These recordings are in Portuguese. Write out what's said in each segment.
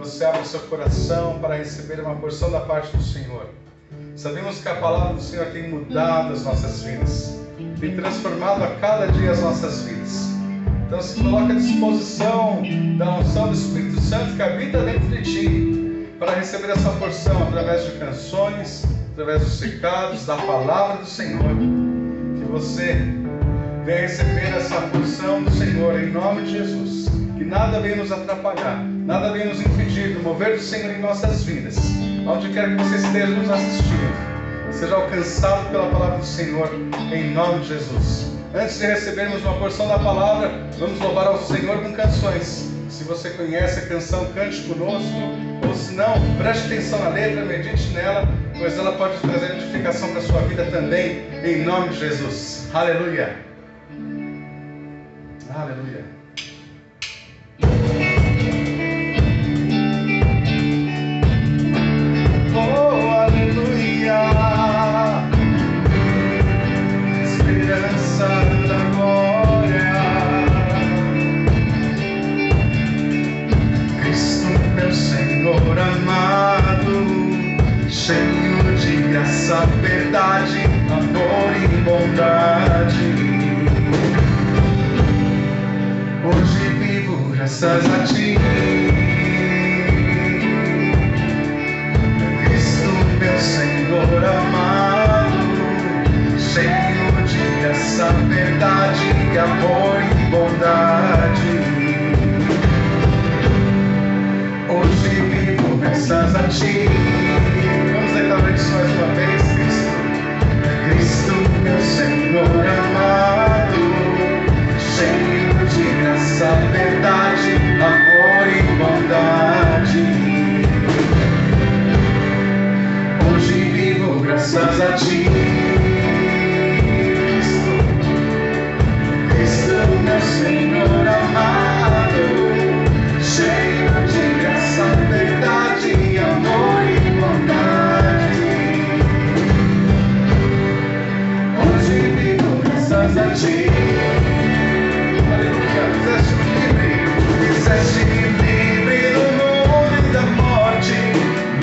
você abra o seu coração para receber uma porção da parte do Senhor. Sabemos que a palavra do Senhor tem mudado as nossas vidas, tem transformado a cada dia as nossas vidas. Então se coloque à disposição da unção do Espírito Santo que habita dentro de ti, para receber essa porção através de canções, através dos recados, da palavra do Senhor. Que você venha receber essa porção do Senhor em nome de Jesus. Que nada venha nos atrapalhar, nada venha nos impedir do mover do Senhor em nossas vidas. Onde quer que você esteja nos assistindo, seja alcançado pela palavra do Senhor em nome de Jesus. Antes de recebermos uma porção da palavra, vamos louvar ao Senhor com canções. Se você conhece a canção, cante conosco, ou se não, preste atenção na letra, medite nela, pois ela pode trazer edificação para a sua vida também, em nome de Jesus. Aleluia! Aleluia! Oh, aleluia! Esperança da glória. Cristo, meu Senhor amado, cheio de graça, verdade, amor e bondade. Hoje vivo graças a ti. Cristo, meu Senhor amado, cheio de graça, verdade, amor e bondade. Hoje vivo graças a ti. Vamos declarar isso mais uma vez. Cristo, meu Senhor amado, cheio de graça, verdade, amor e bondade. Hoje vivo graças a ti. Cristo, meu Senhor amado, cheio de graça, verdade, amor e bondade. Hoje vivo graças a ti. Fizeste-me livre do mundo e da morte,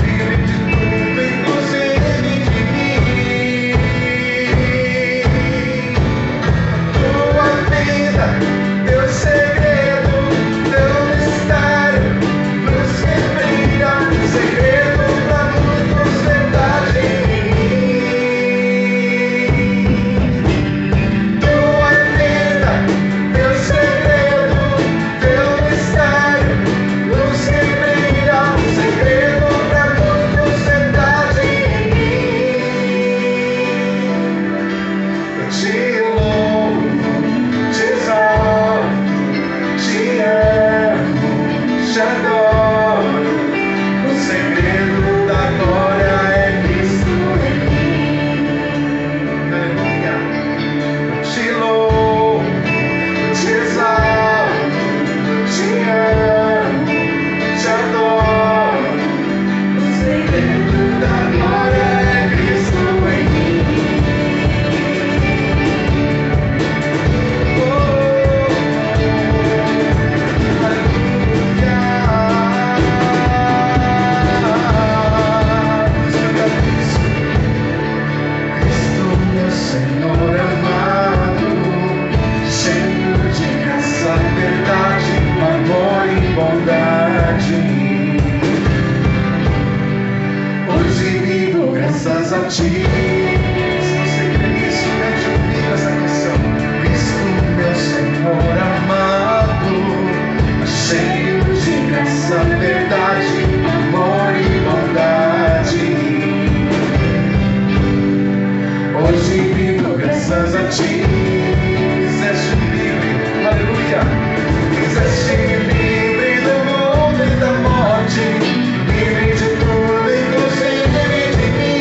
livre de tudo, inclusive de mim. Tua vida, teu segredo, teu mistério, nos revela segredo pra muitos, verdade em mim. Tua vida, teu segredo, teu mistério, luz que brilha, segredo pra muitos, verdade em mim. Eu te louvo, te exalto, te amo, te adoro. O segredo da glória é Cristo em mim. Aleluia. Eu te louvo, te exalto, te amo, te adoro. O segredo da glória é Cristo em mim. Oh, aleluia. Vamos cantar isso. Cristo, meu Senhor amado, cheio de graça, verdade, amor e bondade. Hoje vivo graças a ti. Se você crê nisso, cante comigo essa canção. Cristo, meu Senhor amado, cheio de graça, verdade, amor e bondade. Hoje vivo graças a ti. Fizeste-me livre, aleluia. Fizeste-me livre do mundo e da morte, livre de tudo, inclusive de mim.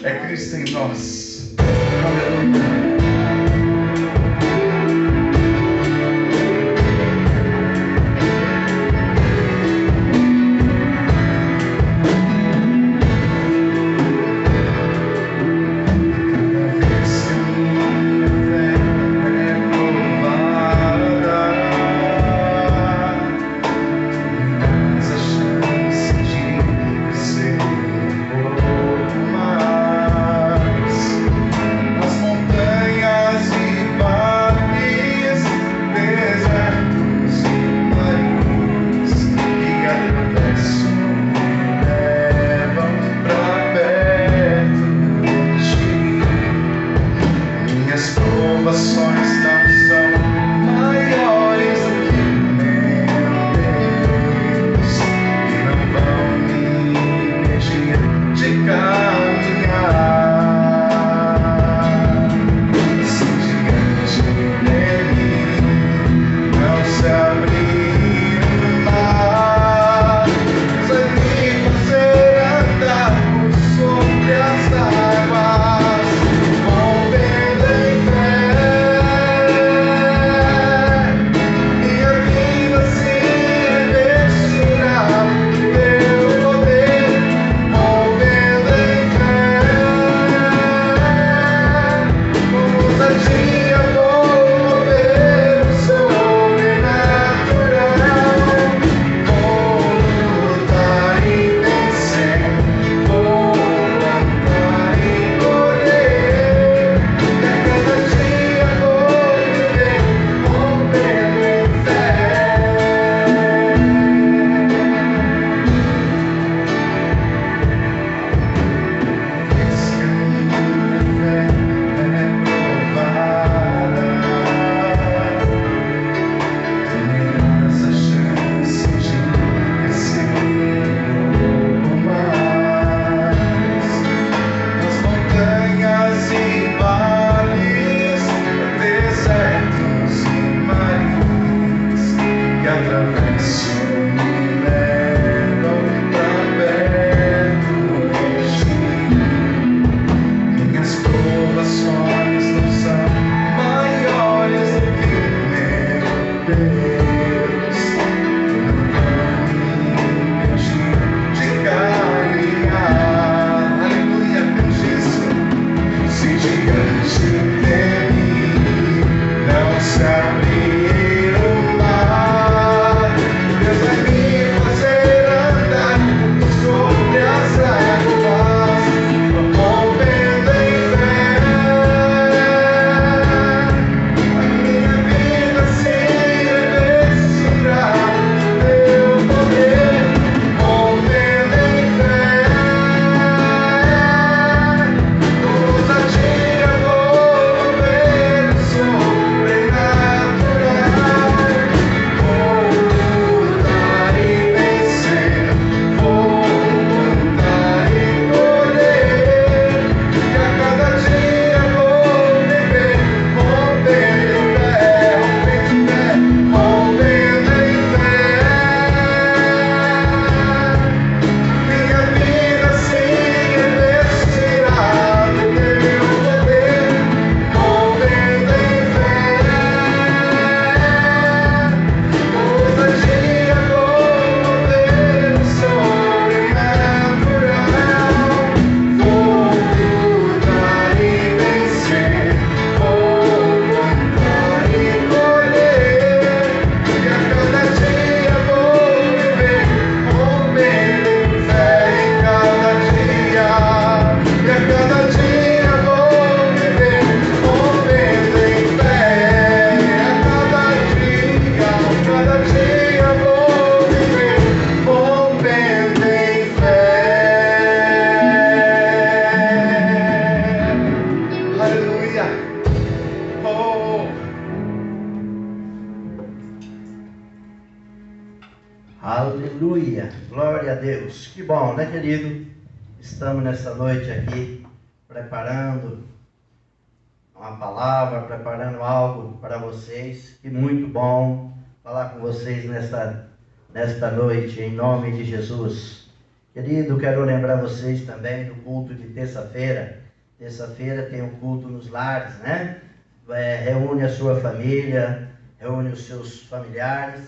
é Cristo em nós. Aleluia. Aleluia, glória a Deus. Que bom, né, querido? Estamos nessa noite aqui preparando uma palavra, preparando algo para vocês. Que muito bom falar com vocês nesta noite, em nome de Jesus. Querido, quero lembrar vocês também do culto de terça-feira. Terça-feira tem um culto nos lares, né? Reúne a sua família, reúne os seus familiares,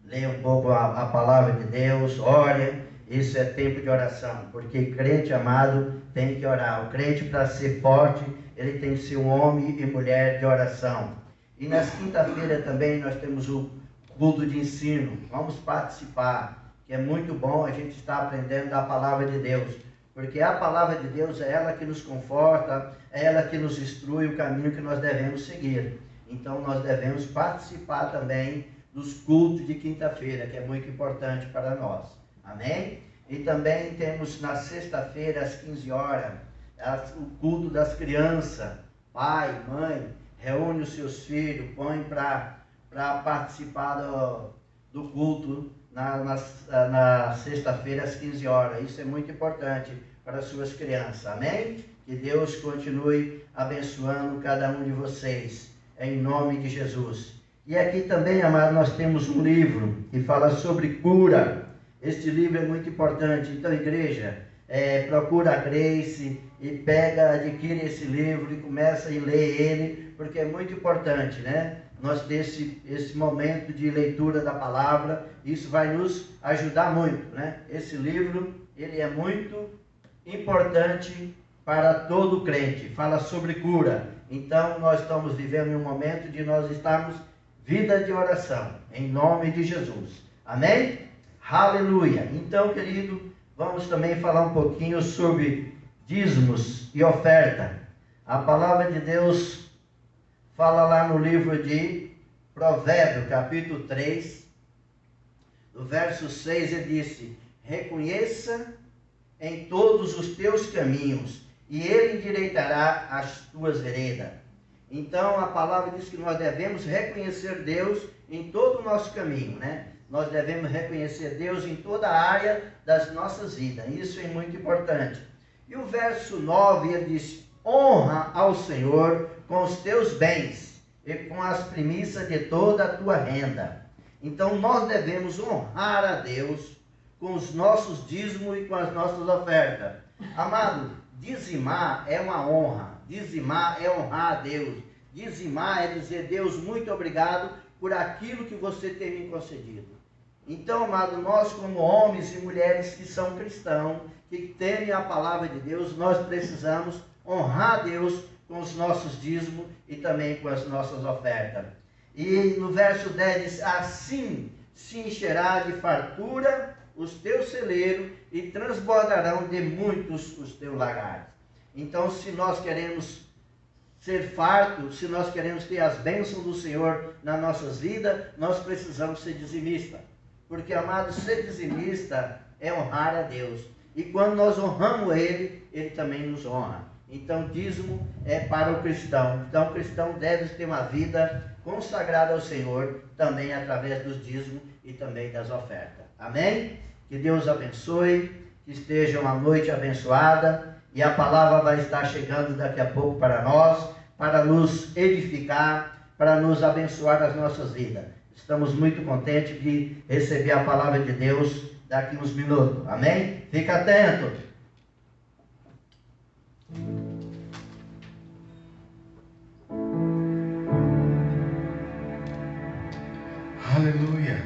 leia um pouco a palavra de Deus, ore. Isso é tempo de oração, porque crente amado tem que orar. O crente, para ser forte, ele tem que ser um homem e mulher de oração. E na quinta-feira também nós temos o culto de ensino. Vamos participar, que é muito bom a gente estar aprendendo da palavra de Deus. Porque a palavra de Deus é ela que nos conforta, é ela que nos instrui o caminho que nós devemos seguir. Então nós devemos participar também dos cultos de quinta-feira, que é muito importante para nós. Amém? E também temos na sexta-feira, às 15 horas, o culto das crianças. Pai, mãe, reúne os seus filhos, põe para participar do culto na sexta-feira às 15 horas. Isso é muito importante para as suas crianças. Amém? Que Deus continue abençoando cada um de vocês, em nome de Jesus. E aqui também, amado, nós temos um livro que fala sobre cura. Este livro é muito importante. Então, igreja, procura a Grace e adquire esse livro e começa a ler ele, porque é muito importante, né? Nós ter esse momento de leitura da palavra, isso vai nos ajudar muito, né? Esse livro, ele é muito importante para todo crente, fala sobre cura. Então, nós estamos vivendo um momento de nós estarmos vida de oração, em nome de Jesus. Amém? Aleluia! Então, querido, vamos também falar um pouquinho sobre dízimos e oferta. A palavra de Deus fala lá no livro de Provérbios, capítulo 3, no verso 6, ele disse: reconheça em todos os teus caminhos, e ele endireitará as tuas veredas. Então, a palavra diz que nós devemos reconhecer Deus em todo o nosso caminho, né? Nós devemos reconhecer Deus em toda a área das nossas vidas. Isso é muito importante. E o verso 9, ele diz: honra ao Senhor com os teus bens e com as primícias de toda a tua renda. Então, nós devemos honrar a Deus com os nossos dízimos e com as nossas ofertas. Amado, dizimar é uma honra. Dizimar é honrar a Deus. Dizimar é dizer: Deus, muito obrigado por aquilo que você tem me concedido. Então, amado, nós como homens e mulheres que são cristãos, que temem a palavra de Deus, nós precisamos honrar a Deus com os nossos dízimos e também com as nossas ofertas. E no verso 10 diz: assim se encherá de fartura os teus celeiros e transbordarão de muitos os teus lagares. Então, se nós queremos ser fartos, se nós queremos ter as bênçãos do Senhor nas nossas vidas, nós precisamos ser dizimistas. Porque, amado, ser dizimista é honrar a Deus. E quando nós honramos Ele, Ele também nos honra. Então, dízimo é para o cristão. Então, o cristão deve ter uma vida consagrada ao Senhor, também através dos dízimos e também das ofertas. Amém? Que Deus abençoe, que esteja uma noite abençoada. E a palavra vai estar chegando daqui a pouco para nós, para nos edificar, para nos abençoar as nossas vidas. Estamos muito contentes de receber a palavra de Deus daqui uns minutos. Amém? Fica atento. Aleluia.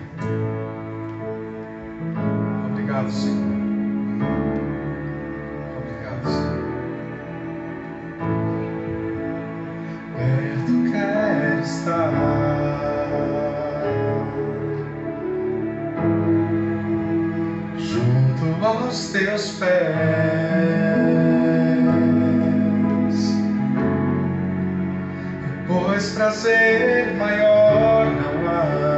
Obrigado, Senhor. Obrigado, Senhor. Perto quero estar, junto aos teus pés, pois prazer maior não há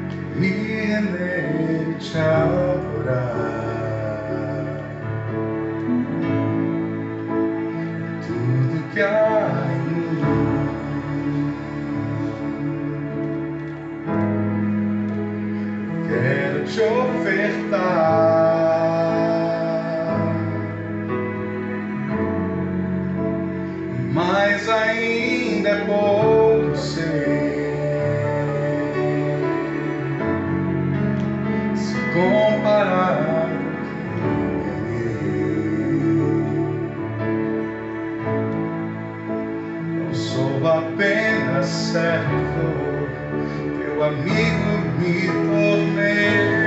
que me render e te adorar. Tudo que há em mim quero te ofertar, mas ainda é pouco, sei. amigo me tornei.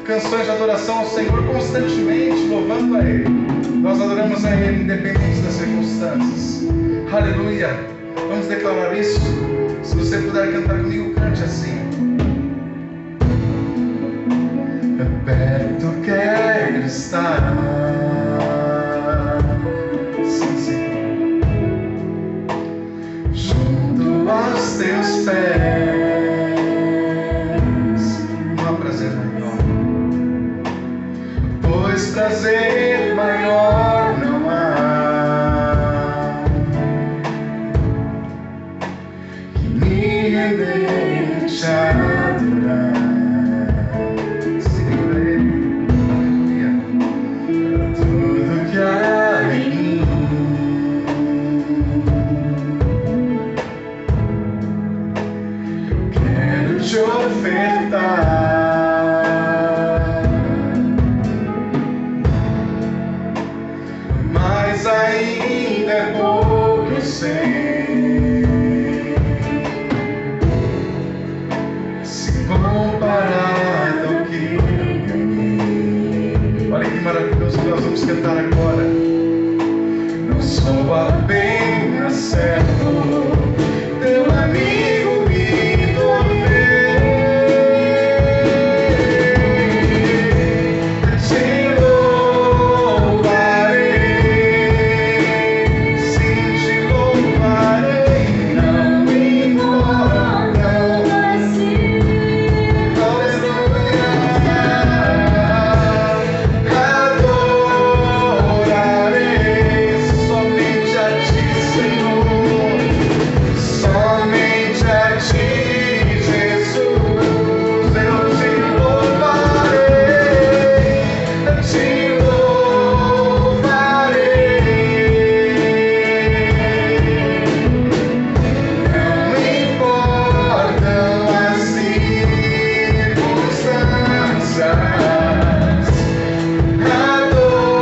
Canções de adoração ao Senhor constantemente, louvando a Ele. Nós adoramos a Ele independente das circunstâncias. Aleluia! Vamos declarar isso? Se você puder cantar comigo, cante assim. É perto que junto aos teus pés. Não há prazer maior, pois prazer maior não há que me render te adorar. Tudo que há em mim, quero te ofertar, mas ainda é pouco, eu sei, se comparado ao que eu ganhei. Olha que maravilhoso que nós vamos cantar agora. Não sou apenas servo, teu amigo me tornei. Te louvarei, sim, te louvarei, não importa o que ser. Aleluia, adorarei somente a ti, Senhor, somente a ti, Jesus. Eu te louvarei, te louvarei. Não importam as circunstâncias, adorarei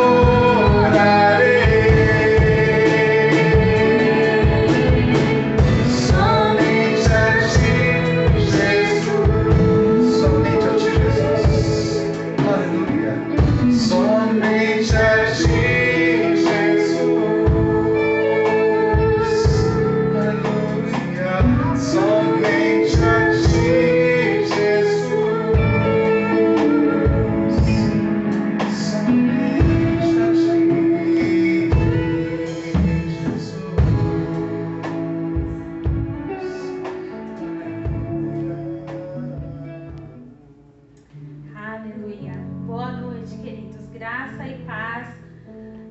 somente a ti, Jesus. Somente a ti, Jesus. Aleluia. Somente a ti, Jesus. Aleluia. Somente a ti, Jesus. Somente a ti, Aleluia. Boa noite, queridos. Graça e paz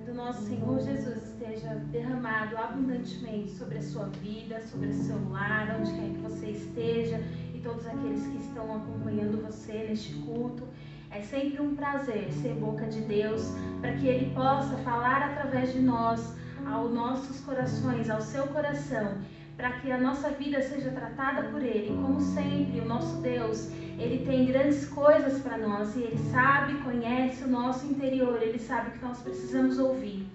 do nosso Senhor Jesus esteja derramado abundantemente sobre a sua vida, sobre o seu lar, onde quer que você esteja, e todos aqueles que estão acompanhando você neste culto. É sempre um prazer ser boca de Deus, para que Ele possa falar através de nós, aos nossos corações, ao seu coração, para que a nossa vida seja tratada por Ele. Como sempre, o nosso Deus, Ele tem grandes coisas para nós, e Ele sabe, conhece o nosso interior, Ele sabe o que nós precisamos ouvir.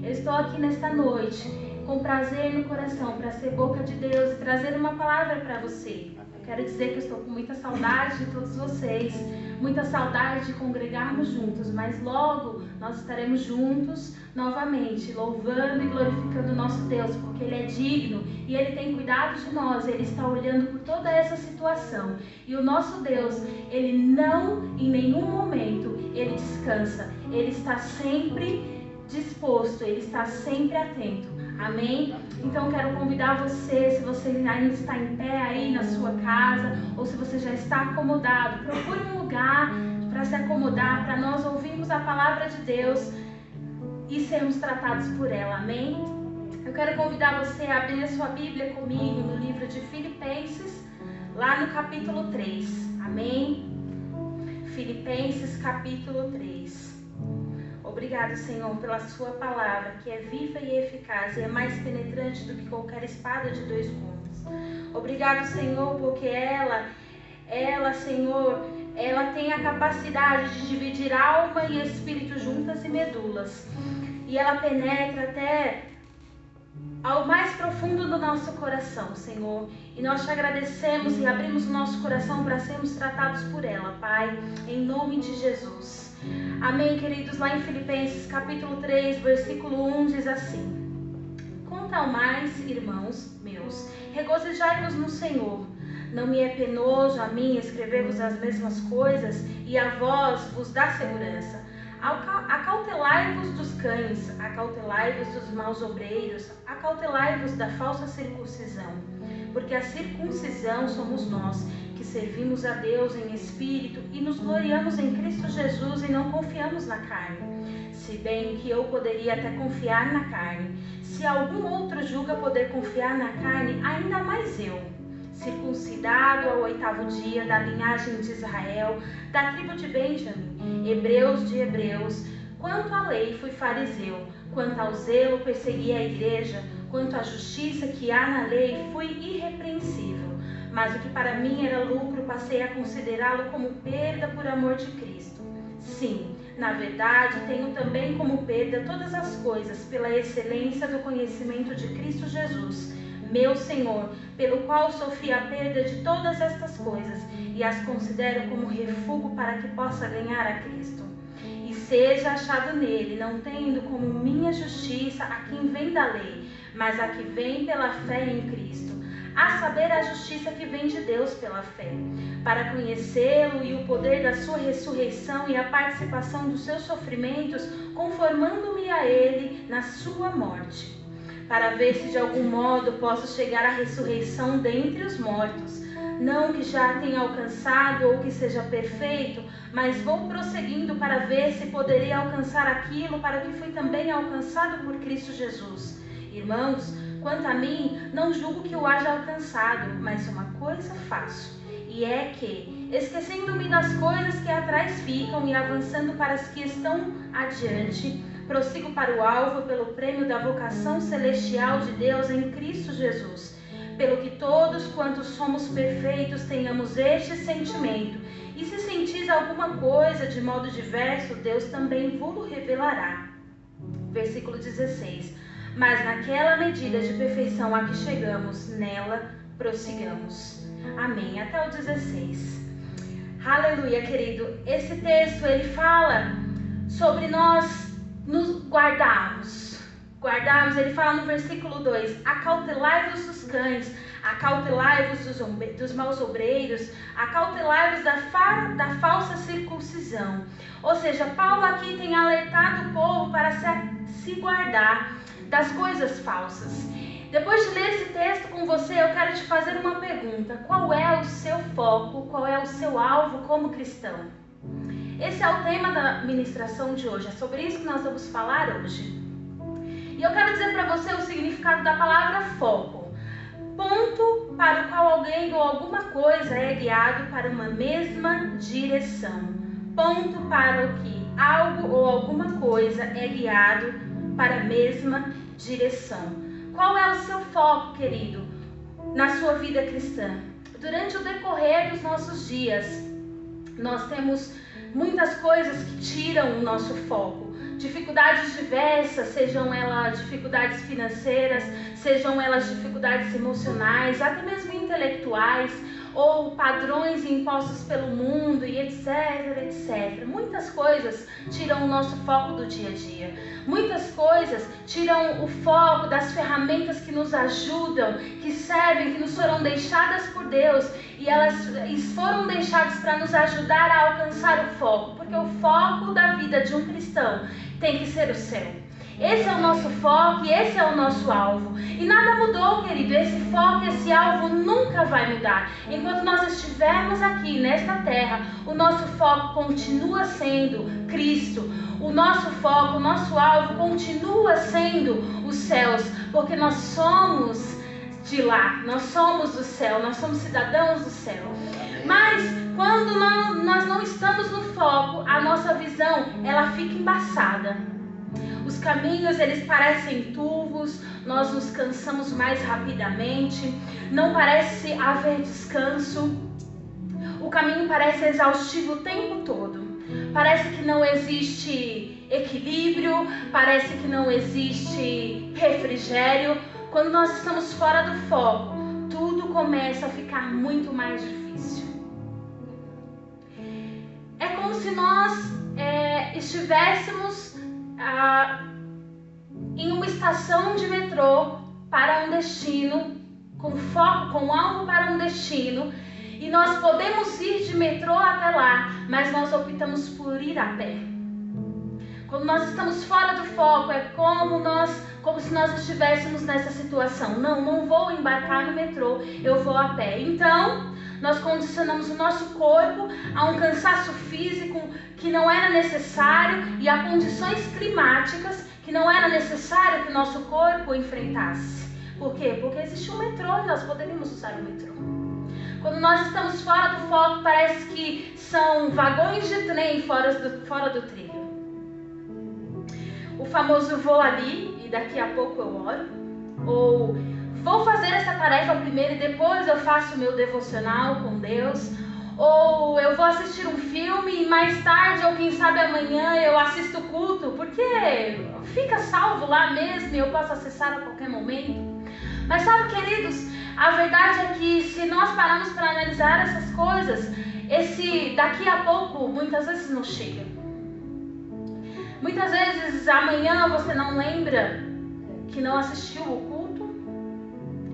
Eu estou aqui nesta noite com prazer no coração para ser boca de Deus e trazer uma palavra para você. Eu quero dizer que eu estou com muita saudade de todos vocês, muita saudade de congregarmos juntos, mas logo nós estaremos juntos novamente, louvando e glorificando o nosso Deus, porque Ele é digno e Ele tem cuidado de nós, Ele está olhando por toda essa situação. E o nosso Deus, Ele não, em nenhum momento, Ele descansa, Ele está sempre disposto, Ele está sempre atento. Amém? Então quero convidar você, se você ainda está em pé aí na sua casa, ou se você já está acomodado, procure um lugar para se acomodar, para nós ouvirmos a palavra de Deus e sermos tratados por ela. Amém? Eu quero convidar você a abrir a sua Bíblia comigo no livro de Filipenses, lá no capítulo 3. Amém? Filipenses capítulo 3. Obrigado, Senhor, pela sua palavra, que é viva e eficaz e é mais penetrante do que qualquer espada de dois gumes. Obrigado, Senhor, porque ela, Senhor, ela tem a capacidade de dividir alma e espírito juntas e medulas. E ela penetra até ao mais profundo do nosso coração, Senhor. E nós te agradecemos e abrimos o nosso coração para sermos tratados por ela, Pai, em nome de Jesus. Amém, queridos. Lá em Filipenses capítulo 3, versículo 1 diz assim: Quanto ao mais, irmãos meus, regozijai-vos no Senhor. Não me é penoso a mim escrever-vos as mesmas coisas, e a vós vos dá segurança. Acautelai-vos dos cães, acautelai-vos dos maus obreiros, acautelai-vos da falsa circuncisão, porque a circuncisão somos nós, que servimos a Deus em espírito e nos gloriamos em Cristo Jesus e não confiamos na carne. Se bem que eu poderia até confiar na carne, se algum outro julga poder confiar na carne, ainda mais eu, circuncidado ao 8º dia, da linhagem de Israel, da tribo de Benjamim, hebreus de hebreus. Quanto à lei fui fariseu, quanto ao zelo persegui a igreja, quanto à justiça que há na lei fui irrepreensível. Mas o que para mim era lucro, passei a considerá-lo como perda por amor de Cristo. Sim, na verdade, tenho também como perda todas as coisas pela excelência do conhecimento de Cristo Jesus, meu Senhor, pelo qual sofri a perda de todas estas coisas e as considero como refúgio para que possa ganhar a Cristo. E seja achado nele, não tendo como minha justiça a quem vem da lei, mas a que vem pela fé em Cristo, a saber, a justiça que vem de Deus pela fé, para conhecê-lo e o poder da sua ressurreição e a participação dos seus sofrimentos, conformando-me a ele na sua morte, para ver se de algum modo posso chegar à ressurreição dentre os mortos. Não que já tenha alcançado ou que seja perfeito, mas vou prosseguindo para ver se poderei alcançar aquilo para o que fui também alcançado por Cristo Jesus. Irmãos, quanto a mim, não julgo que o haja alcançado, mas uma coisa faço, e é que, esquecendo-me das coisas que atrás ficam e avançando para as que estão adiante, prossigo para o alvo pelo prêmio da vocação celestial de Deus em Cristo Jesus. Pelo que todos quantos somos perfeitos tenhamos este sentimento, e se sentis alguma coisa de modo diverso, Deus também vos revelará. Versículo 16. Mas naquela medida de perfeição a que chegamos, nela prossigamos. Amém. Até o 16. Aleluia, querido. Esse texto, ele fala sobre nós nos guardarmos. Ele fala no versículo 2, acautelai-vos dos cães, acautelai-vos dos maus obreiros, acautelai-vos da falsa circuncisão. Ou seja, Paulo aqui tem alertado o povo para se guardar das coisas falsas. Depois de ler esse texto com você, eu quero te fazer uma pergunta: qual é o seu foco, qual é o seu alvo como cristão? Esse é o tema da ministração de hoje, é sobre isso que nós vamos falar hoje. E eu quero dizer para você o significado da palavra foco: ponto para o qual alguém ou alguma coisa é guiado para uma mesma direção. Ponto para o que algo ou alguma coisa é guiado para a mesma direção. Qual é o seu foco, querido, na sua vida cristã? Durante o decorrer dos nossos dias, nós temos muitas coisas que tiram o nosso foco. Dificuldades diversas, sejam elas dificuldades financeiras, sejam elas dificuldades emocionais, até mesmo intelectuais, ou padrões impostos pelo mundo e etc, etc. Muitas coisas tiram o nosso foco do dia a dia. Muitas coisas tiram o foco das ferramentas que nos ajudam, que servem, que nos foram deixadas por Deus, e elas foram deixadas para nos ajudar a alcançar o foco, porque o foco da vida de um cristão tem que ser o céu. Esse é o nosso foco e esse é o nosso alvo. E nada mudou, querido. Esse foco, esse alvo nunca vai mudar. Enquanto nós estivermos aqui nesta terra, o nosso foco continua sendo Cristo. O nosso foco, o nosso alvo continua sendo os céus, porque nós somos de lá, nós somos do céu, nós somos cidadãos do céu. Mas quando nós não estamos no foco, a nossa visão, ela fica embaçada. Os caminhos, eles parecem turvos, nós nos cansamos mais rapidamente, não parece haver descanso, o caminho parece exaustivo o tempo todo. Parece que não existe equilíbrio, parece que não existe refrigério. Quando nós estamos fora do foco, tudo começa a ficar muito mais difícil. É como se nós estivéssemos em uma estação de metrô para um destino, com foco, com alvo para um destino, e nós podemos ir de metrô até lá, mas nós optamos por ir a pé. Quando nós estamos fora do foco, é como se nós estivéssemos nessa situação. Não vou embarcar no metrô, eu vou a pé. Então, nós condicionamos o nosso corpo a um cansaço físico que não era necessário e a condições climáticas que não era necessário que o nosso corpo enfrentasse. Por quê? Porque existe um metrô e nós poderíamos usar o metrô. Quando nós estamos fora do foco, parece que são vagões de trem fora do trilho. O famoso vou ali e daqui a pouco eu oro. Ou vou fazer essa tarefa primeiro e depois eu faço o meu devocional com Deus. Ou eu vou assistir um filme e mais tarde, ou quem sabe amanhã, eu assisto o culto. Porque fica salvo lá mesmo e eu posso acessar a qualquer momento. Mas sabe, queridos, a verdade é que se nós pararmos para analisar essas coisas, esse daqui a pouco muitas vezes não chega. Muitas vezes amanhã você não lembra que não assistiu o culto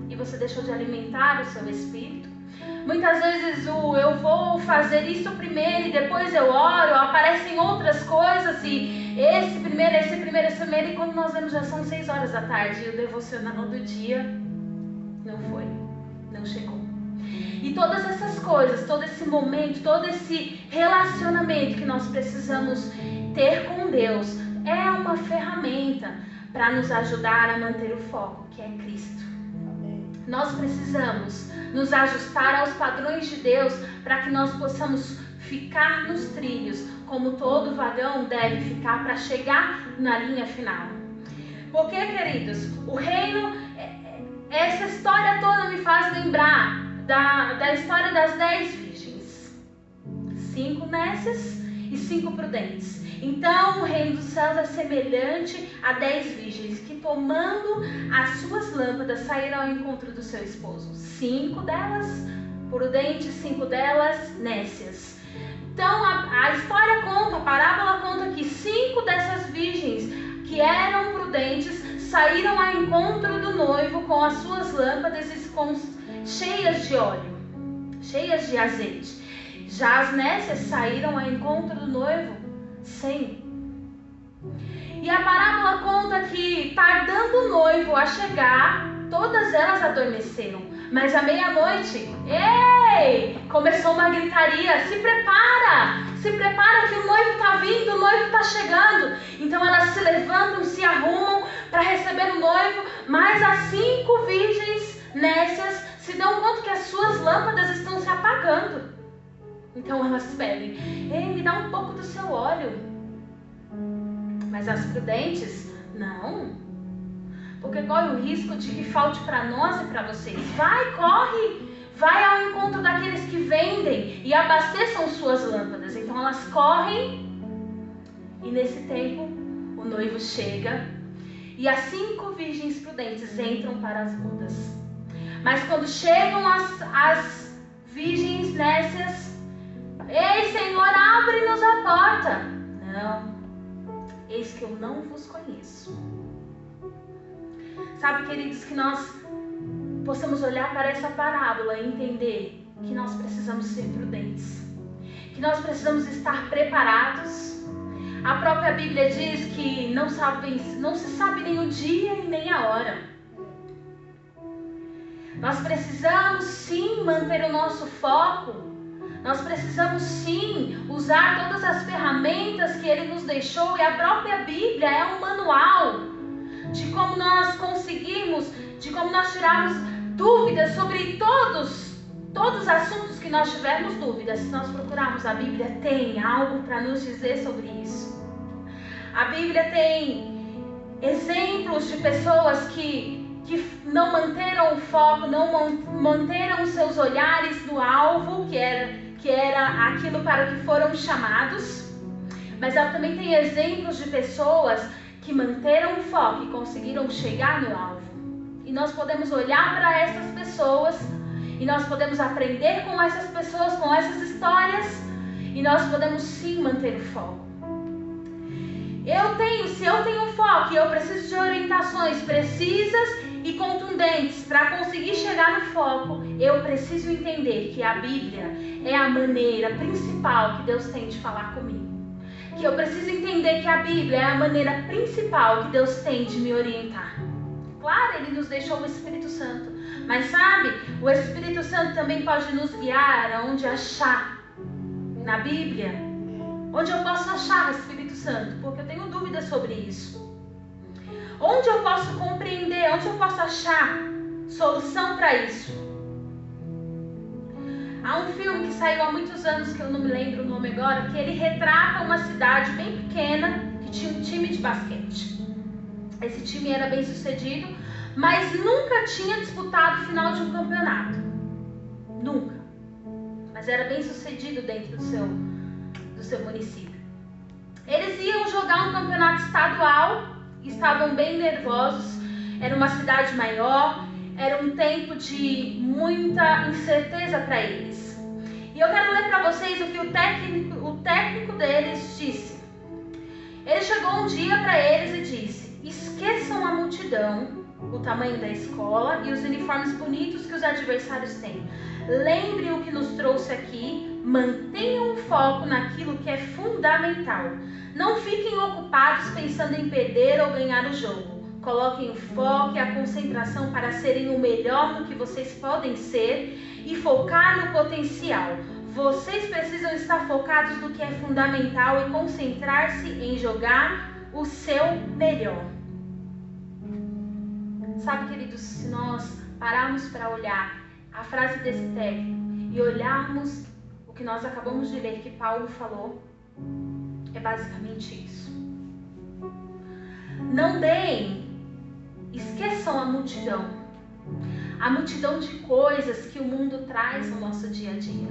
e você deixou de alimentar o seu espírito. Muitas vezes eu vou fazer isso primeiro e depois eu oro, aparecem outras coisas e esse primeiro, e quando nós vemos já são 6 horas da tarde e o devocional do dia não chegou. E todas essas coisas, todo esse momento, todo esse relacionamento que nós precisamos ter com Deus é uma ferramenta para nos ajudar a manter o foco, que é Cristo. Nós precisamos nos ajustar aos padrões de Deus para que nós possamos ficar nos trilhos, como todo vagão deve ficar para chegar na linha final. Porque, queridos, o reino, essa história toda me faz lembrar da história das 10 virgens. 5 nécias e 5 prudentes. Então, o reino dos céus é semelhante a 10 virgens que, tomando as suas lâmpadas, saíram ao encontro do seu esposo. 5 delas prudentes, 5 delas nécias. Então, a história conta, a parábola conta que 5 dessas virgens que eram prudentes saíram ao encontro do noivo com as suas lâmpadas cheias de óleo, cheias de azeite. Já as nécias saíram ao encontro do noivo sem. E a parábola conta que, tardando o noivo a chegar, todas elas adormeceram. Mas à meia-noite, começou uma gritaria: se prepara que o noivo está vindo, o noivo está chegando. Então elas se levantam, se arrumam para receber o noivo, mas as 5 virgens nécias se dão conta que as suas lâmpadas estão se apagando. Então elas pedem: me dá um pouco do seu óleo. Mas as prudentes, não. Porque corre o risco de que falte para nós e para vocês. Vai ao encontro daqueles que vendem e abasteçam suas lâmpadas. Então elas correm e nesse tempo o noivo chega e as 5 virgens prudentes entram para as bodas. Mas quando chegam as virgens nécias: ei, Senhor, abre-nos a porta. Não, eis que eu não vos conheço. Sabe, queridos, que nós possamos olhar para essa parábola e entender que nós precisamos ser prudentes, que nós precisamos estar preparados. A própria Bíblia diz que não se sabe nem o dia e nem a hora. Nós precisamos sim manter o nosso foco. Nós precisamos sim usar todas as ferramentas que Ele nos deixou, e a própria Bíblia é um manual de como nós conseguirmos, de como nós tirarmos dúvidas sobre todos os assuntos que nós tivermos dúvidas. Se nós procurarmos a Bíblia, tem algo para nos dizer sobre isso. A Bíblia tem exemplos de pessoas que não manteram o foco, não manteram seus olhares no alvo, que era aquilo para que foram chamados. Mas ela também tem exemplos de pessoas que manteram o foco e conseguiram chegar no alvo. E nós podemos olhar para essas pessoas e nós podemos aprender com essas pessoas, com essas histórias, e nós podemos sim manter o foco. Se eu tenho foco e eu preciso de orientações precisas e contundentes para conseguir chegar no foco, eu preciso entender que a Bíblia é a maneira principal que Deus tem de falar comigo. que eu preciso entender que a Bíblia é a maneira principal que Deus tem de me orientar. Claro, Ele nos deixou o Espírito Santo, mas sabe, o Espírito Santo também pode nos guiar aonde achar na Bíblia, onde eu posso achar o Espírito Santo, porque eu tenho dúvidas sobre isso. Onde eu posso compreender, onde eu posso achar solução para isso. Há um filme que saiu há muitos anos, que eu não me lembro o nome agora, que ele retrata uma cidade bem pequena que tinha um time de basquete. Esse time era bem sucedido, mas nunca tinha disputado o final de um campeonato. Nunca. Mas era bem sucedido dentro do seu município. Eles iam jogar um campeonato estadual, estavam bem nervosos, era uma cidade maior, era um tempo de muita incerteza para eles. E eu quero ler para vocês o que o técnico deles disse. Ele chegou um dia para eles e disse: esqueçam a multidão, o tamanho da escola e os uniformes bonitos que os adversários têm. Lembrem o que nos trouxe aqui, mantenham o foco naquilo que é fundamental. Não fiquem ocupados pensando em perder ou ganhar o jogo. Coloquem o foco e a concentração para serem o melhor no que vocês podem ser e focar no potencial. Vocês precisam estar focados no que é fundamental e concentrar-se em jogar o seu melhor. Sabe, queridos, se nós pararmos para olhar a frase desse técnico e olharmos o que nós acabamos de ler que Paulo falou, é basicamente isso. Não esqueçam a multidão de coisas que o mundo traz no nosso dia a dia,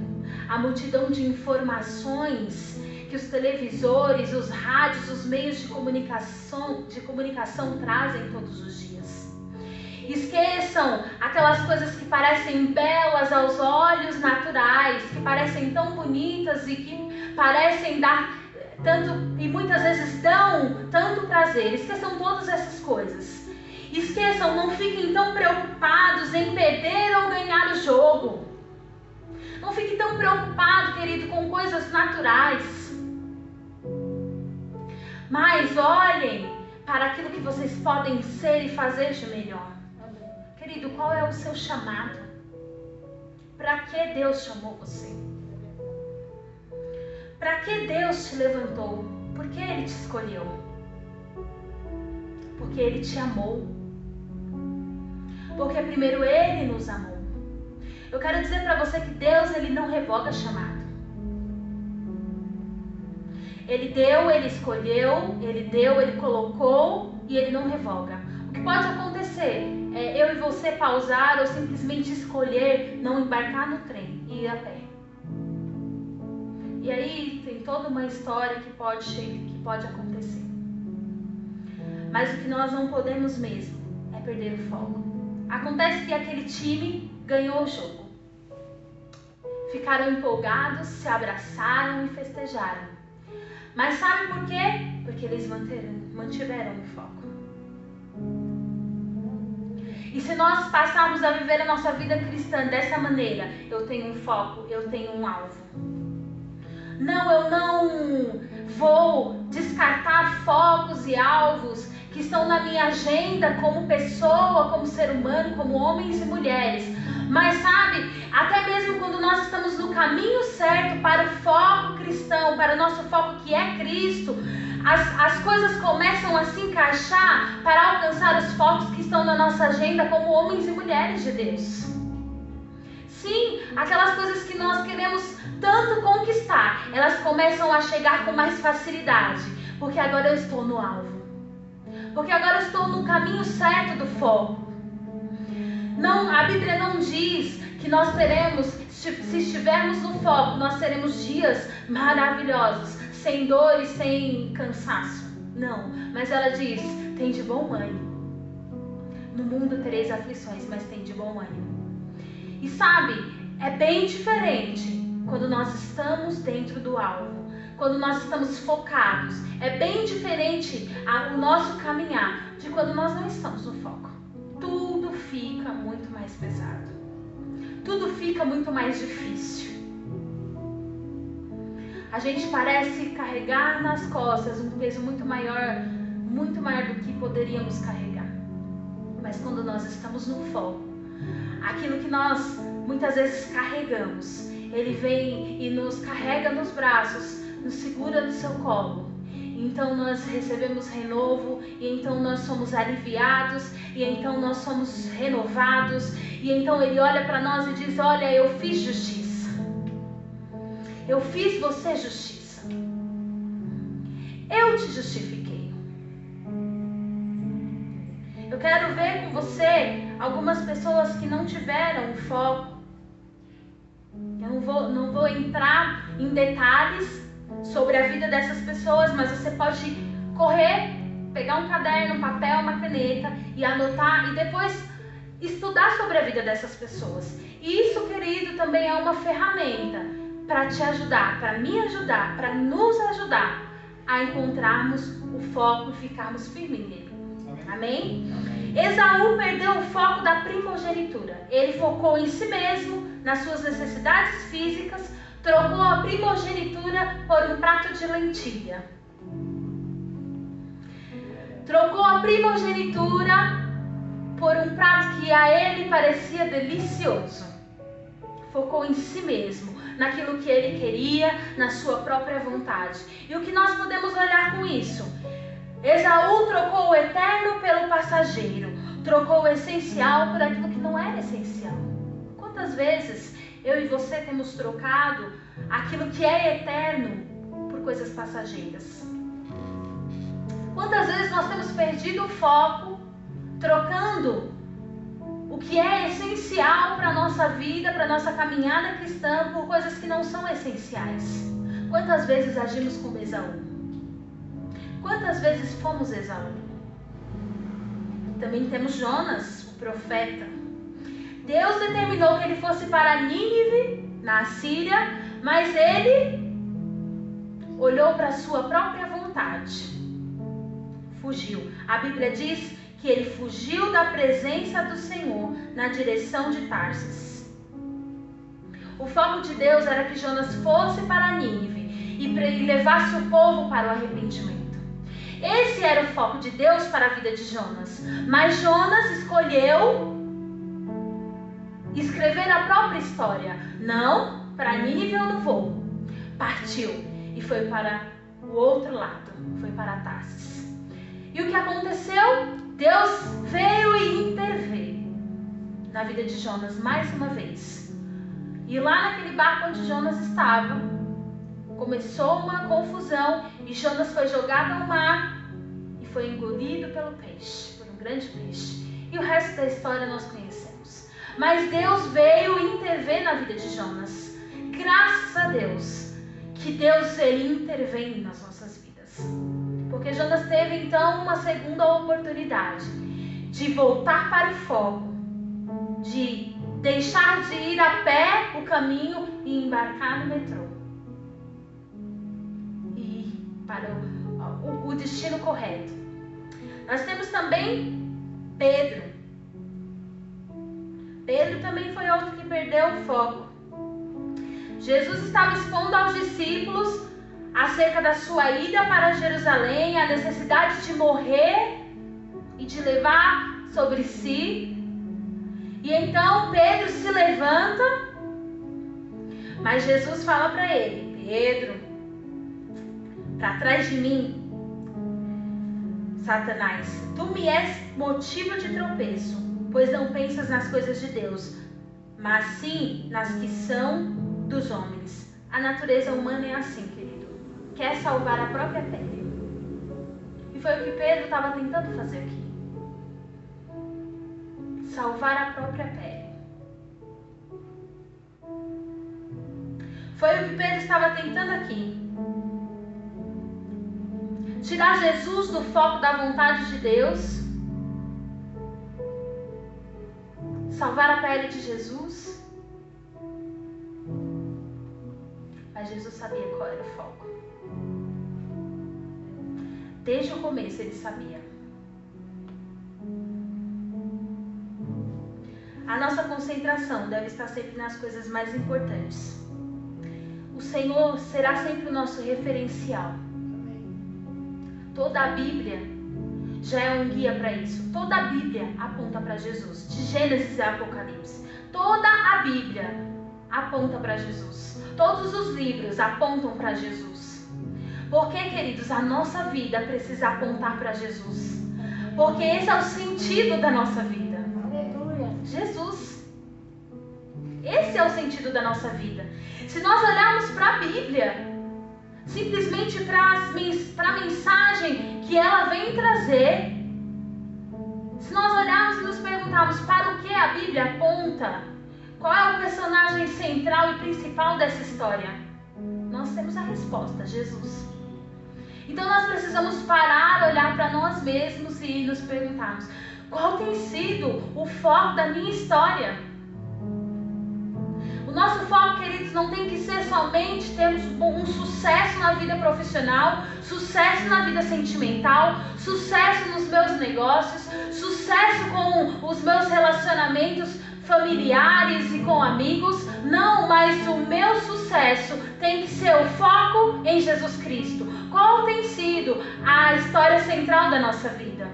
a multidão de informações que os televisores, os rádios, os meios de comunicação trazem todos os dias. Esqueçam aquelas coisas que parecem belas aos olhos naturais, que parecem tão bonitas e que parecem dar tanto, e muitas vezes dão tanto prazer. Esqueçam todas essas coisas. Esqueçam, não fiquem tão preocupados em perder ou ganhar o jogo. Não fiquem tão preocupados, querido, com coisas naturais. Mas olhem para aquilo que vocês podem ser e fazer de melhor. Querido, qual é o seu chamado? Para que Deus chamou você? Para que Deus te levantou? Por que Ele te escolheu? Porque Ele te amou. Porque primeiro Ele nos amou. Eu quero dizer para você que Deus, Ele não revoga chamado. Ele deu, Ele escolheu, Ele deu, Ele colocou e Ele não revoga. O que pode acontecer é eu e você pausar ou simplesmente escolher não embarcar no trem e ir a pé. E aí tem toda uma história que pode acontecer. Mas o que nós não podemos mesmo é perder o foco. Acontece que aquele time ganhou o jogo. Ficaram empolgados, se abraçaram e festejaram. Mas sabe por quê? Porque eles mantiveram o foco. E se nós passarmos a viver a nossa vida cristã dessa maneira, eu tenho um foco, eu tenho um alvo. Não, eu não vou descartar focos e alvos que estão na minha agenda como pessoa, como ser humano, como homens e mulheres. Mas sabe, até mesmo quando nós estamos no caminho certo para o foco cristão, para o nosso foco que é Cristo, as coisas começam a se encaixar para alcançar os focos que estão na nossa agenda como homens e mulheres de Deus. Sim, aquelas coisas que nós queremos tanto conquistar, elas começam a chegar com mais facilidade, porque agora eu estou no alvo. Porque agora eu estou no caminho certo do foco. Não, a Bíblia não diz que nós teremos, se estivermos no foco, nós teremos dias maravilhosos, sem dor e sem cansaço. Não, mas ela diz, tem de bom ânimo. No mundo tereis aflições, mas tem de bom ânimo. E sabe, é bem diferente quando nós estamos dentro do alvo, quando nós estamos focados. É bem diferente o nosso caminhar de quando nós não estamos no foco. Tudo fica muito mais pesado. Tudo fica muito mais difícil. a gente parece carregar nas costas um peso muito maior do que poderíamos carregar. Mas quando nós estamos no foco, aquilo que nós muitas vezes carregamos, Ele vem e nos carrega nos braços, nos segura no seu colo. Então nós recebemos renovo, e então nós somos aliviados, e então nós somos renovados, e então Ele olha para nós e diz: olha, eu fiz justiça. Eu fiz você justiça. Eu te justifiquei. Eu quero ver com você algumas pessoas que não tiveram o foco. Eu não vou entrar em detalhes sobre a vida dessas pessoas, mas você pode correr, pegar um caderno, um papel, uma caneta e anotar e depois estudar sobre a vida dessas pessoas. E isso, querido, também é uma ferramenta para te ajudar, para me ajudar, para nos ajudar a encontrarmos o foco e ficarmos firmes nele. Amém? Esaú perdeu o foco da primogenitura. Ele focou em si mesmo, nas suas necessidades físicas, trocou a primogenitura por um prato de lentilha. Trocou a primogenitura por um prato que a ele parecia delicioso. Focou em si mesmo, naquilo que ele queria, na sua própria vontade. E o que nós podemos olhar com isso? Esaú trocou o eterno pelo passageiro. Trocou o essencial por aquilo que não era essencial. Quantas vezes eu e você temos trocado aquilo que é eterno por coisas passageiras? Quantas vezes nós temos perdido o foco, trocando o que é essencial para a nossa vida, para a nossa caminhada cristã, por coisas que não são essenciais? Quantas vezes agimos como Esaú? Quantas vezes fomos Esaú? Também temos Jonas, o profeta. Deus determinou que ele fosse para Nínive, na Assíria, mas ele olhou para a sua própria vontade. Fugiu. A Bíblia diz que ele fugiu da presença do Senhor na direção de Tarsis. O foco de Deus era que Jonas fosse para Nínive e levasse o povo para o arrependimento. Esse era o foco de Deus para a vida de Jonas. Mas Jonas escolheu escrever a própria história. Não, para Nínive eu não vou. Partiu e foi para o outro lado, foi para Tarsis. E o que aconteceu? Deus veio e interveio na vida de Jonas mais uma vez. E lá naquele barco onde Jonas estava, começou uma confusão e Jonas foi jogado ao mar e foi engolido pelo peixe, por um grande peixe. E o resto da história nós conhecemos. Mas Deus veio intervir na vida de Jonas. Graças a Deus que Deus ele intervém nas nossas vidas. Porque Jonas teve então uma segunda oportunidade de voltar para o foco, de deixar de ir a pé o caminho e embarcar no metrô. E para o destino correto. Nós temos também Pedro. Pedro também foi outro que perdeu o foco. Jesus estava expondo aos discípulos acerca da sua ida para Jerusalém, a necessidade de morrer e de levar sobre si. E então Pedro se levanta, mas Jesus fala para ele: Pedro, para trás de mim, Satanás, tu me és motivo de tropeço, pois não pensas nas coisas de Deus, mas sim nas que são dos homens. A natureza humana é assim, querido. Quer salvar a própria pele. E foi o que Pedro estava tentando fazer aqui. Salvar a própria pele. Foi o que Pedro estava tentando aqui. Tirar Jesus do foco da vontade de Deus. Salvar a pele de Jesus. Mas Jesus sabia qual era o foco. Desde o começo ele sabia. A nossa concentração deve estar sempre nas coisas mais importantes. Senhor será sempre o nosso referencial. Toda a Bíblia já é um guia para isso. Toda a Bíblia aponta para Jesus, de Gênesis a Apocalipse. Toda a Bíblia aponta para Jesus. Todos os livros apontam para Jesus. Porque, queridos, a nossa vida precisa apontar para Jesus. Porque esse é o sentido da nossa vida. Aleluia. Jesus. Esse é o sentido da nossa vida. Se nós olharmos para a Bíblia, simplesmente para a mensagem que ela vem trazer, se nós olharmos e nos perguntarmos para o que a Bíblia aponta, qual é o personagem central e principal dessa história, nós temos a resposta: Jesus. Então nós precisamos parar, olhar para nós mesmos e nos perguntarmos: qual tem sido o foco da minha história? O nosso foco, queridos, não tem que ser somente termos um sucesso na vida profissional, sucesso na vida sentimental, sucesso nos meus negócios, sucesso com os meus relacionamentos familiares e com amigos. Não, mas o meu sucesso tem que ser o foco em Jesus Cristo. Qual tem sido a história central da nossa vida?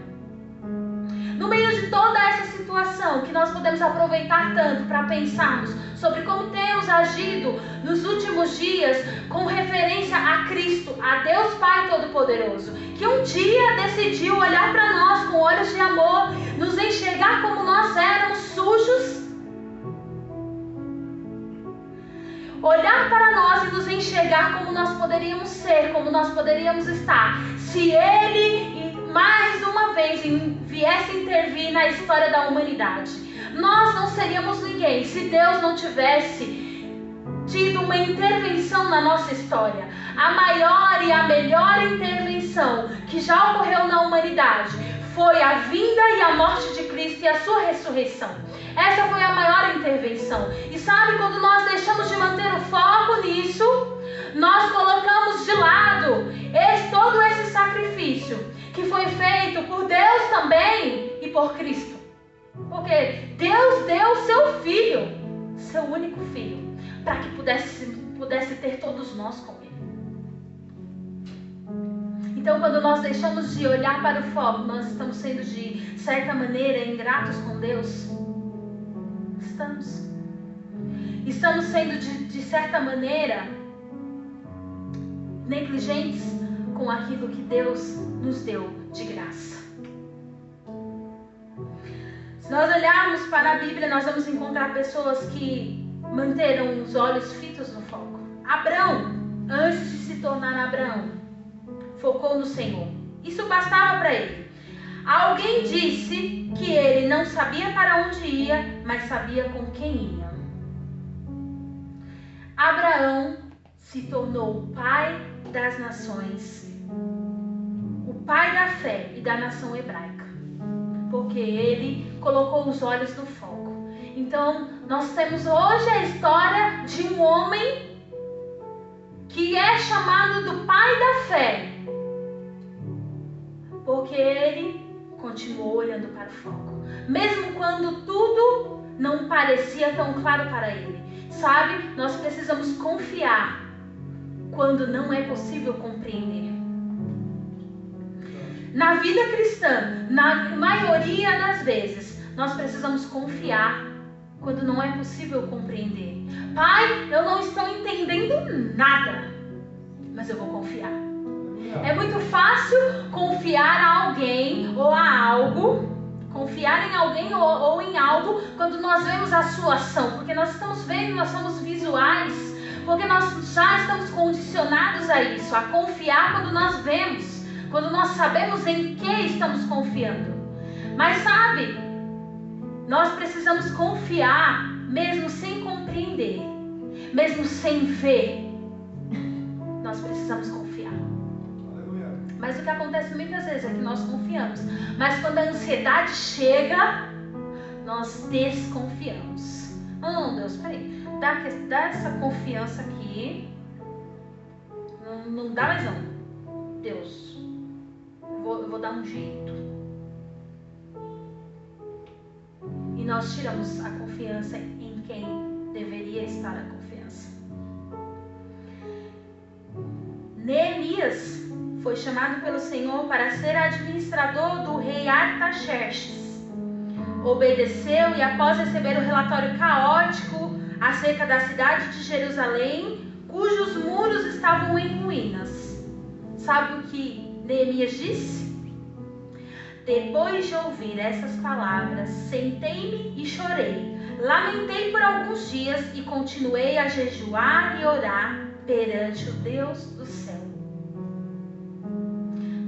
No meio de toda essa situação, que nós podemos aproveitar tanto para pensarmos sobre como temos agido nos últimos dias com referência a Cristo, a Deus Pai Todo-Poderoso, que um dia decidiu olhar para nós com olhos de amor, nos enxergar como nós éramos sujos, olhar para nós e nos enxergar como nós poderíamos ser, como nós poderíamos estar, se Ele mais uma vez viesse intervir na história da humanidade. Nós não seríamos ninguém se Deus não tivesse tido uma intervenção na nossa história. A maior e a melhor intervenção que já ocorreu na humanidade foi a vinda e a morte de Cristo e a sua ressurreição. Essa foi a maior intervenção. E sabe, quando nós deixamos de manter o foco nisso, nós colocamos de lado todo esse sacrifício que foi feito por Deus também e por Cristo. Porque Deus deu o seu Filho, seu único Filho, para que pudesse ter todos nós com Ele. Então, quando nós deixamos de olhar para o foco, nós estamos sendo de certa maneira ingratos com Deus. Estamos sendo de certa maneira negligentes com aquilo que Deus nos deu de graça. Se nós olharmos para a Bíblia, nós vamos encontrar pessoas que manteram os olhos fitos no foco. Abraão, antes de se tornar Abraão, focou no Senhor. Isso bastava para ele. Alguém disse que ele não sabia para onde ia, mas sabia com quem ia. Abraão se tornou o pai das nações, o pai da fé e da nação hebraica, porque ele colocou os olhos no foco. Então, nós temos hoje a história de um homem que é chamado do pai da fé, porque ele continuou olhando para o foco, mesmo quando tudo não parecia tão claro para ele. Sabe, nós precisamos confiar quando não é possível compreender. Na vida cristã, na maioria das vezes, nós precisamos confiar quando não é possível compreender. Pai, eu não estou entendendo nada, mas eu vou confiar. É muito fácil confiar a alguém ou a algo, confiar em alguém ou em algo quando nós vemos a sua ação, porque nós estamos vendo, nós somos visuais, porque nós já estamos condicionados a isso, a confiar quando nós vemos, quando nós sabemos em que estamos confiando. Mas sabe, nós precisamos confiar mesmo sem compreender, mesmo sem ver. Nós precisamos confiar. Mas o que acontece muitas vezes é que nós confiamos, mas quando a ansiedade chega, nós desconfiamos. Não, Deus, peraí, dá essa confiança aqui, não dá mais não. Deus, eu vou dar um jeito. E nós tiramos a confiança em quem deveria estar a confiança. Neemias foi chamado pelo Senhor para ser administrador do rei Artaxerxes. Obedeceu e, após receber o relatório caótico acerca da cidade de Jerusalém, cujos muros estavam em ruínas, sabe o que Neemias disse? Depois de ouvir essas palavras, sentei-me e chorei. Lamentei por alguns dias e continuei a jejuar e orar perante o Deus do céu.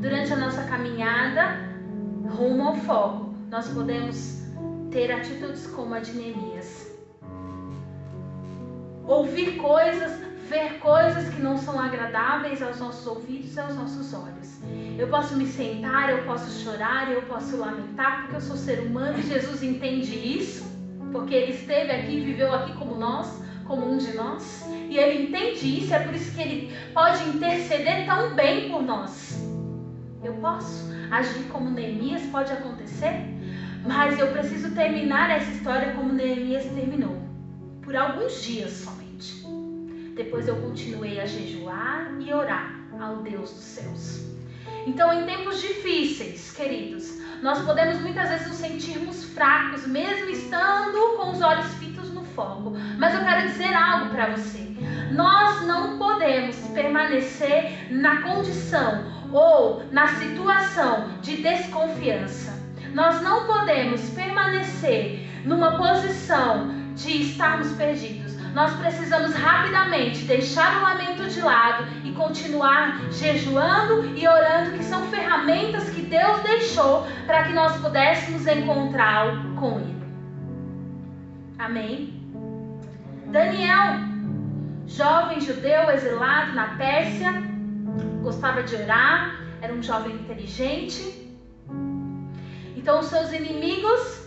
Durante a nossa caminhada rumo ao foco, nós podemos ter atitudes como a de Neemias. Ouvir coisas, ver coisas que não são agradáveis aos nossos ouvidos e aos nossos olhos. Eu posso me sentar, eu posso chorar, eu posso lamentar, porque eu sou ser humano e Jesus entende isso, porque Ele esteve aqui, viveu aqui como nós, como um de nós, e Ele entende isso, é por isso que Ele pode interceder tão bem por nós. Eu posso agir como Neemias, pode acontecer, mas eu preciso terminar essa história como Neemias terminou, por alguns dias somente. Depois eu continuei a jejuar e orar ao Deus dos céus. Então, em tempos difíceis, queridos, nós podemos muitas vezes nos sentirmos fracos, mesmo estando com os olhos fitos no foco. Mas eu quero dizer algo para você. Nós não podemos permanecer na condição ou na situação de desconfiança. Nós não podemos permanecer numa posição de estarmos perdidos. Nós precisamos rapidamente deixar o lamento de lado e continuar jejuando e orando, que são ferramentas que Deus deixou para que nós pudéssemos encontrá-lo com Ele. Amém? Daniel, jovem judeu exilado na Pérsia, gostava de orar, era um jovem inteligente. Então os seus inimigos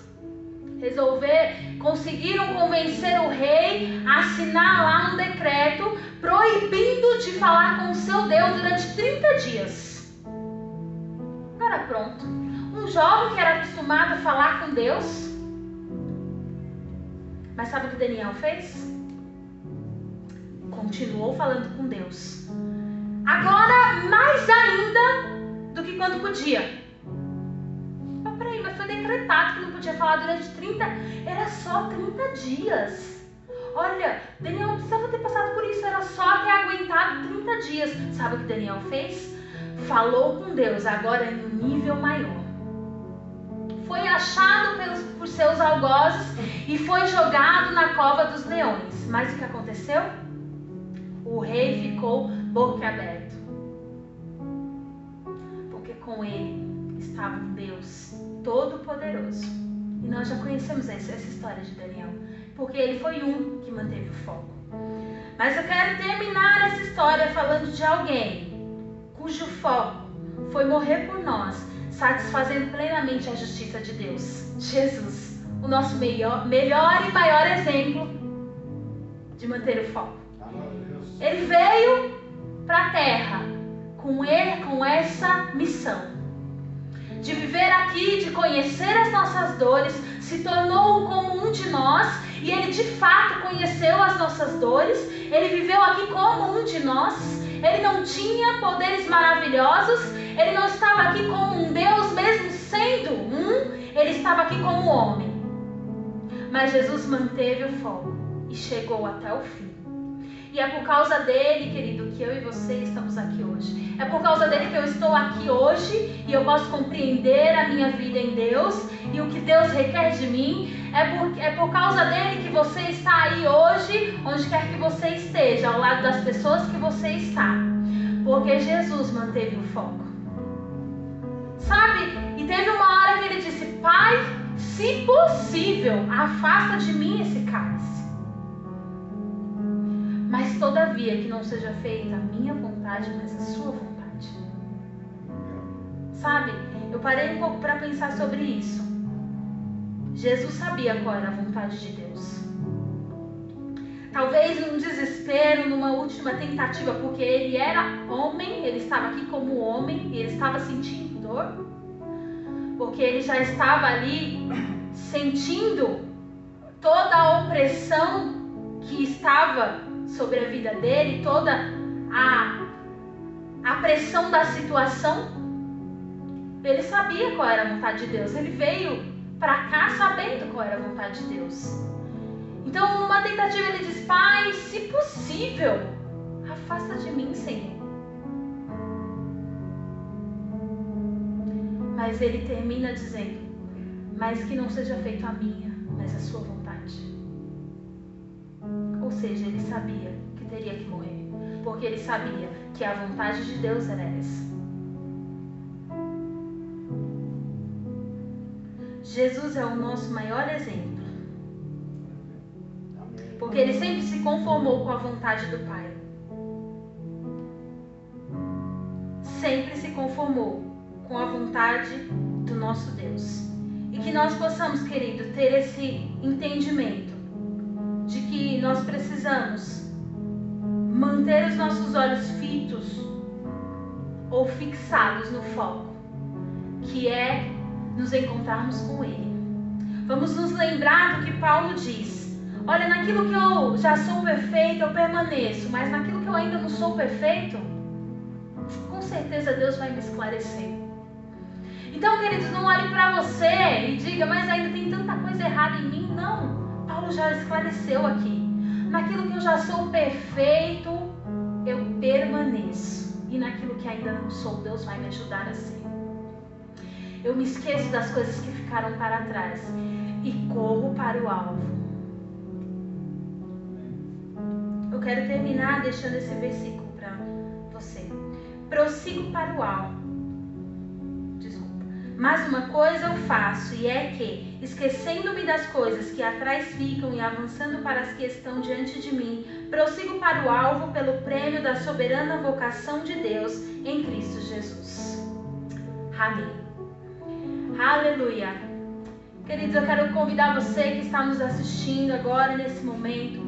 conseguiram convencer o rei a assinar lá um decreto proibindo de falar com o seu Deus durante 30 dias. Agora pronto, um jovem que era acostumado a falar com Deus. Mas sabe o que Daniel fez? Continuou falando com Deus. Agora mais ainda do que quando podia. Mas foi decretado que não podia falar durante 30, era só 30 dias. Olha, Daniel não precisava ter passado por isso, era só ter aguentado 30 dias. Sabe o que Daniel fez? Falou com Deus, agora em um nível maior. Foi achado por seus algozes e foi jogado na cova dos leões. Mas o que aconteceu? O rei ficou boquiaberto. Porque com ele estava um Deus Todo-Poderoso. E nós já conhecemos essa história de Daniel, porque ele foi um que manteve o foco. Mas eu quero terminar essa história falando de alguém cujo foco foi morrer por nós, satisfazendo plenamente a justiça de Deus. Jesus, o nosso melhor e maior exemplo de manter o foco. Ele veio para a terra com essa missão de viver aqui, de conhecer as nossas dores, se tornou como um de nós, e ele de fato conheceu as nossas dores, ele viveu aqui como um de nós, ele não tinha poderes maravilhosos, ele não estava aqui como um Deus, mesmo sendo ele estava aqui como homem. Mas Jesus manteve o foco e chegou até o fim. E é por causa dele, querido, que eu e você estamos aqui hoje. É por causa dele que eu estou aqui hoje e eu posso compreender a minha vida em Deus e o que Deus requer de mim. É por causa dele que você está aí hoje, onde quer que você esteja, ao lado das pessoas que você está. Porque Jesus manteve o foco. Sabe? E teve uma hora que ele disse: Pai, se possível, afasta de mim esse cálice. Mas todavia que não seja feita a minha vontade, mas a sua vontade. Sabe, eu parei um pouco para pensar sobre isso. Jesus sabia qual era a vontade de Deus. Talvez num desespero, numa última tentativa, porque ele era homem, ele estava aqui como homem, e ele estava sentindo dor, porque ele já estava ali sentindo toda a opressão que estava sobre a vida dele, toda a pressão da situação. Ele sabia qual era a vontade de Deus. Ele veio para cá sabendo qual era a vontade de Deus. Então, numa tentativa, ele diz: Pai, se possível, afasta de mim, Senhor. Mas ele termina dizendo: mas que não seja feito a minha, mas a sua vontade. Ou seja, ele sabia que teria que morrer, porque ele sabia que a vontade de Deus era essa. Jesus é o nosso maior exemplo, porque ele sempre se conformou com a vontade do Pai. Sempre se conformou com a vontade do nosso Deus. E que nós possamos, querido, ter esse entendimento de que nós precisamos manter os nossos olhos fitos ou fixados no foco, que é nos encontrarmos com Ele. Vamos nos lembrar do que Paulo diz: olha, naquilo que eu já sou perfeito, eu permaneço, mas naquilo que eu ainda não sou perfeito, com certeza Deus vai me esclarecer. Então, queridos, não olhe para você e diga: mas ainda tem tanta coisa errada em mim. Não, Paulo já esclareceu aqui. Naquilo que eu já sou perfeito, eu permaneço. E naquilo que ainda não sou, Deus vai me ajudar a ser. Eu me esqueço das coisas que ficaram para trás e corro para o alvo. Eu quero terminar deixando esse versículo para você. Prossigo para o alvo. Mas uma coisa eu faço, e é que, esquecendo-me das coisas que atrás ficam e avançando para as que estão diante de mim, prossigo para o alvo pelo prêmio da soberana vocação de Deus em Cristo Jesus. Amém. Aleluia. Queridos, eu quero convidar você que está nos assistindo agora, nesse momento.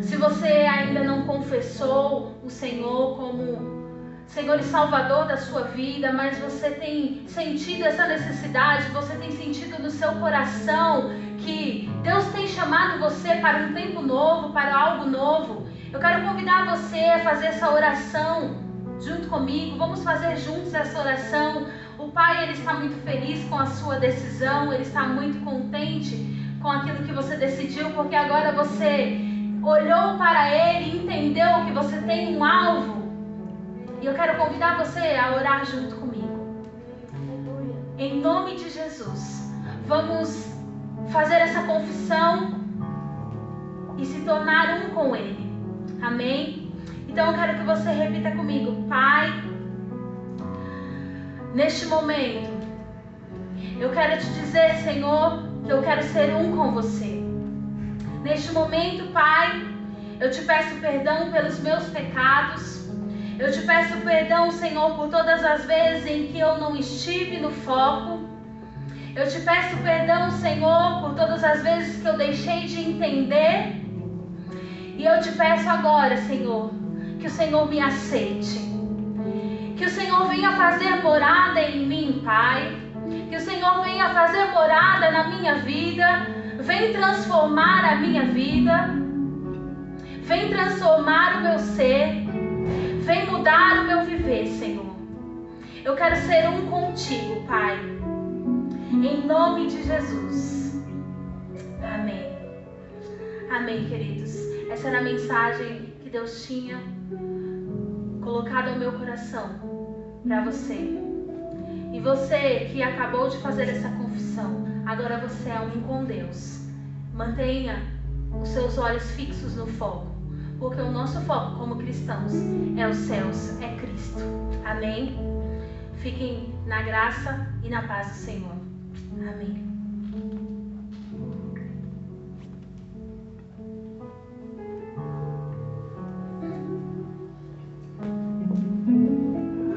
Se você ainda não confessou o Senhor como Senhor e Salvador da sua vida, mas você tem sentido essa necessidade, você tem sentido no seu coração que Deus tem chamado você para um tempo novo, para algo novo, eu quero convidar você a fazer essa oração junto comigo. Vamos fazer juntos essa oração. O Pai, Ele está muito feliz com a sua decisão, Ele está muito contente com aquilo que você decidiu, porque agora você olhou para Ele e entendeu que você tem um alvo. E eu quero convidar você a orar junto comigo. Em nome de Jesus, vamos fazer essa confissão e se tornar um com Ele. Amém? Então eu quero que você repita comigo. Pai, neste momento, eu quero te dizer, Senhor, que eu quero ser um com você. Neste momento, Pai, eu te peço perdão pelos meus pecados. Eu te peço perdão, Senhor, por todas as vezes em que eu não estive no foco. Eu te peço perdão, Senhor, por todas as vezes que eu deixei de entender. E eu te peço agora, Senhor, que o Senhor me aceite. Que o Senhor venha fazer morada em mim, Pai. Que o Senhor venha fazer morada na minha vida. Vem transformar a minha vida. Vem transformar o meu ser. Vem mudar o meu viver, Senhor. Eu quero ser um contigo, Pai. Em nome de Jesus. Amém. Amém, queridos. Essa era a mensagem que Deus tinha colocado ao meu coração para você. E você que acabou de fazer essa confissão, agora você é um com Deus. Mantenha os seus olhos fixos no foco. Porque o nosso foco como cristãos é os céus, é Cristo. Amém? Fiquem na graça e na paz do Senhor. Amém.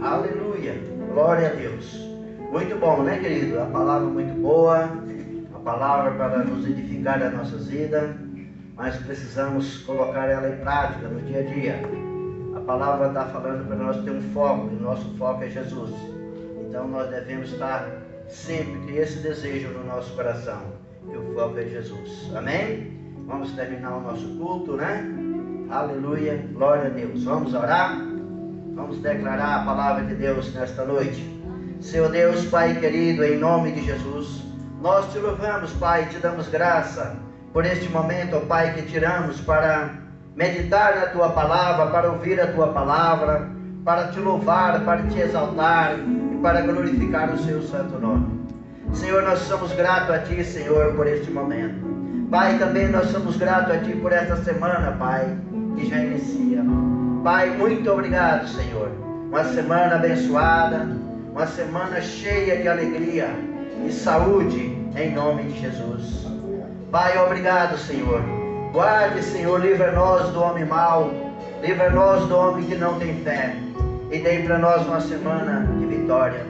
Aleluia. Glória a Deus. Muito bom, né, querido? A palavra muito boa. A palavra para nos edificar a nossa vida. Mas precisamos colocar ela em prática no dia a dia. A palavra está falando para nós ter um foco, e o nosso foco é Jesus. Então nós devemos estar sempre com esse desejo no nosso coração, que o foco é Jesus. Amém? Vamos terminar o nosso culto, né? Aleluia, glória a Deus. Vamos orar? Vamos declarar a palavra de Deus nesta noite. Senhor Deus, Pai querido, em nome de Jesus, nós te louvamos, Pai, e te damos graça por este momento, ó Pai, que tiramos para meditar na Tua palavra, para ouvir a Tua palavra, para te louvar, para te exaltar e para glorificar o Seu santo nome. Senhor, nós somos gratos a Ti, Senhor, por este momento. Pai, também nós somos gratos a Ti por esta semana, Pai, que já inicia. Pai, muito obrigado, Senhor. Uma semana abençoada, uma semana cheia de alegria e saúde, em nome de Jesus. Pai, obrigado, Senhor. Guarde, Senhor, livra-nos do homem mau, livra-nos do homem que não tem fé, e dê para nós uma semana de vitória,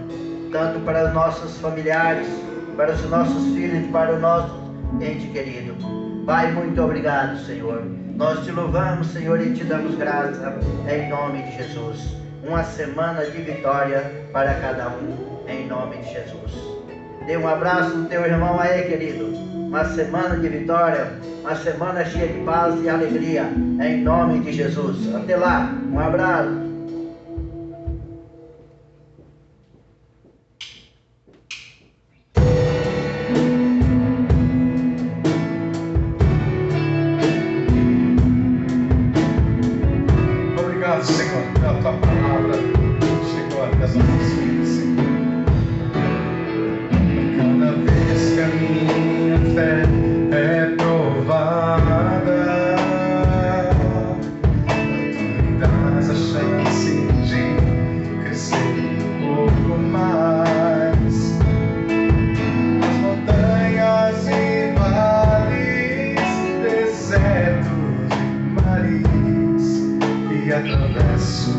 tanto para os nossos familiares, para os nossos filhos, para o nosso ente querido. Pai, muito obrigado, Senhor. Nós te louvamos, Senhor, e te damos graça, em nome de Jesus. Uma semana de vitória para cada um, em nome de Jesus. Dê um abraço no teu irmão aí, querido. Uma semana de vitória, uma semana cheia de paz e alegria, em nome de Jesus. Até lá, um abraço. Obrigado, Senhor, pela Tua palavra chegou até as nossas vidas, Senhor. Cada vez que a minha fé é provada, tu dás a chance de crescer um pouco mais. As montanhas e vales, desertos e mares, e atravesso